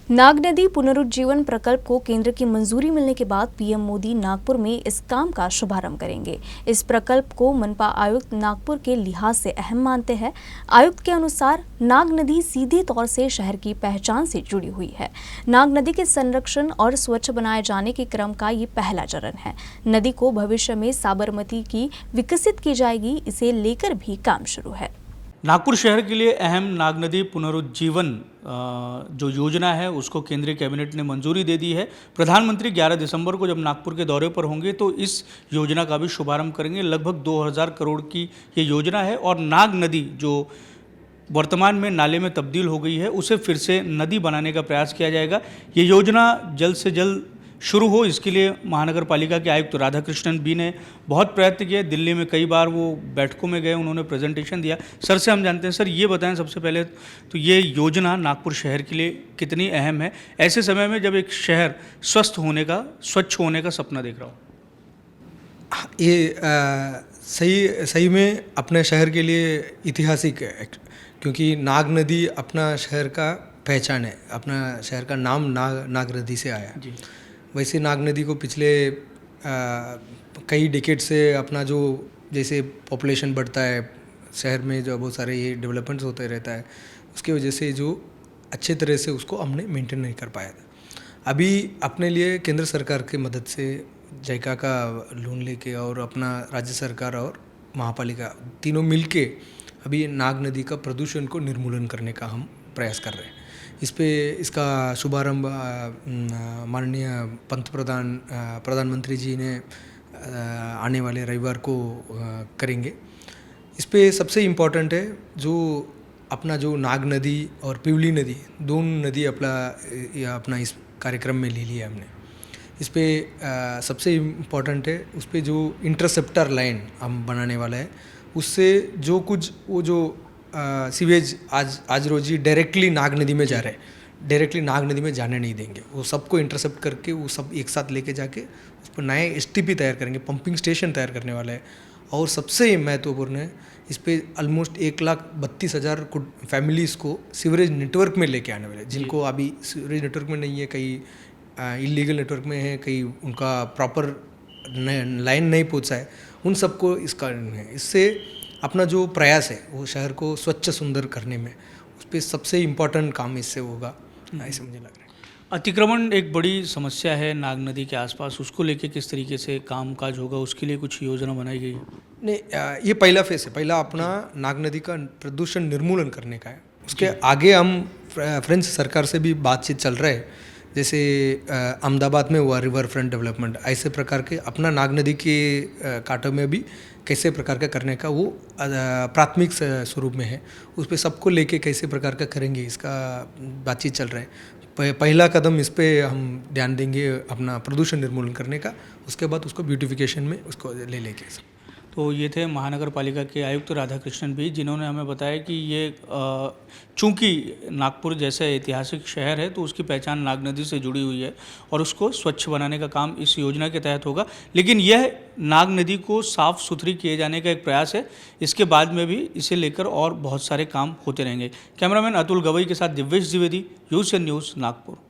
नाग नदी पुनरुज्जीवन प्रकल्प को केंद्र की मंजूरी मिलने के बाद पीएम मोदी नागपुर में इस काम का शुभारंभ करेंगे। इस प्रकल्प को मनपा आयुक्त नागपुर के लिहाज से अहम मानते हैं। आयुक्त के अनुसार नाग नदी सीधे तौर से शहर की पहचान से जुड़ी हुई है। नाग नदी के संरक्षण और स्वच्छ बनाए जाने के क्रम का ये पहला चरण है। नदी को भविष्य में साबरमती की विकसित की जाएगी, इसे लेकर भी काम शुरू है। नागपुर शहर के लिए अहम नाग नदी पुनरुज्जीवन जो योजना है उसको केंद्रीय कैबिनेट ने मंजूरी दे दी है। प्रधानमंत्री 11 दिसंबर को जब नागपुर के दौरे पर होंगे तो इस योजना का भी शुभारंभ करेंगे। लगभग 2000 करोड़ की ये योजना है और नाग नदी जो वर्तमान में नाले में तब्दील हो गई है उसे फिर से नदी बनाने का प्रयास किया जाएगा। ये योजना जल्द से जल्द शुरू हो, इसके लिए महानगर पालिका के आयुक्त राधाकृष्णन बी ने बहुत प्रयत्न किए। दिल्ली में कई बार वो बैठकों में गए, उन्होंने प्रेजेंटेशन दिया। सर से हम जानते हैं, सर ये बताएं सबसे पहले तो ये योजना नागपुर शहर के लिए कितनी अहम है ऐसे समय में जब एक शहर स्वस्थ होने का, स्वच्छ होने का सपना देख रहा हो। ये सही में अपने शहर के लिए ऐतिहासिक है, क्योंकि नाग नदी अपना शहर का पहचान है। अपना शहर का नाम नाग नदी से आया जी। वैसे नाग नदी को पिछले कई डिकेड से अपना जो जैसे पॉपुलेशन बढ़ता है शहर में, जो बहुत सारे ये डेवलपमेंट्स होते रहता है, उसकी वजह से जो अच्छे तरह से उसको हमने मेंटेन नहीं कर पाया था। अभी अपने लिए केंद्र सरकार की मदद से जायका का लोन लेके और अपना राज्य सरकार और महापालिका तीनों मिलके अभी नाग नदी का प्रदूषण को निर्मूलन करने का हम प्रयास कर रहे हैं। इसका शुभारंभ माननीय प्रधानमंत्री जी ने आने वाले रविवार को करेंगे। इस पे सबसे इम्पोर्टेंट है जो अपना जो नाग नदी और पिवली नदी, दोनों नदी अपना इस कार्यक्रम में ले लिया हमने। इस पे सबसे इम्पोर्टेंट है उस पे जो इंटरसेप्टर लाइन हम बनाने वाला है, उससे जो कुछ वो जो सीवेज आज रोज ही डायरेक्टली नाग नदी में जा रहे हैं, डायरेक्टली नाग नदी में जाने नहीं देंगे। वो सबको इंटरसेप्ट करके वो सब एक साथ लेके जाके उस पर नए एसटीपी तैयार करेंगे, पंपिंग स्टेशन तैयार करने वाला है। और सबसे महत्वपूर्ण है, इस पर ऑलमोस्ट 1,32,000 फैमिलीज़ को सीवरेज नेटवर्क में लेके आने वाले, जिनको अभी सीवरेज नेटवर्क में नहीं है, कई इलीगल नेटवर्क में है, कई उनका प्रॉपर लाइन नहीं पहुँचा है, उन सबको इसका है। इससे अपना जो प्रयास है वो शहर को स्वच्छ सुंदर करने में, उस पर सबसे इम्पोर्टेंट काम इससे होगा, ऐसे मुझे लग रहा है। अतिक्रमण एक बड़ी समस्या है नाग नदी के आसपास, उसको लेके किस तरीके से कामकाज होगा, उसके लिए कुछ योजना बनाई गई है? नहीं, ये पहला फेस है। पहला अपना नाग नदी का प्रदूषण निर्मूलन करने का है। उसके आगे हम फ्रेंच सरकार से भी बातचीत चल रहा है। जैसे अहमदाबाद में हुआ रिवर फ्रंट डेवलपमेंट, ऐसे प्रकार के अपना नाग नदी के कांटों में भी कैसे प्रकार का करने का वो प्राथमिक स्वरूप में है। उस पर सबको लेके कैसे प्रकार का करेंगे इसका बातचीत चल रहा है। पहला कदम इस पे हम ध्यान देंगे अपना प्रदूषण निर्मूलन करने का, उसके बाद उसको ब्यूटिफिकेशन में उसको ले लेके। तो ये थे महानगर पालिका के आयुक्त राधाकृष्णन भी, जिन्होंने हमें बताया कि ये चूँकि नागपुर जैसा ऐतिहासिक शहर है तो उसकी पहचान नाग नदी से जुड़ी हुई है और उसको स्वच्छ बनाने का काम इस योजना के तहत होगा। लेकिन यह नाग नदी को साफ़ सुथरी किए जाने का एक प्रयास है। इसके बाद में भी इसे लेकर और बहुत सारे काम होते रहेंगे। कैमरामैन अतुल गवई के साथ दिव्येश द्विवेदी, यूसीएन न्यूज़, नागपुर।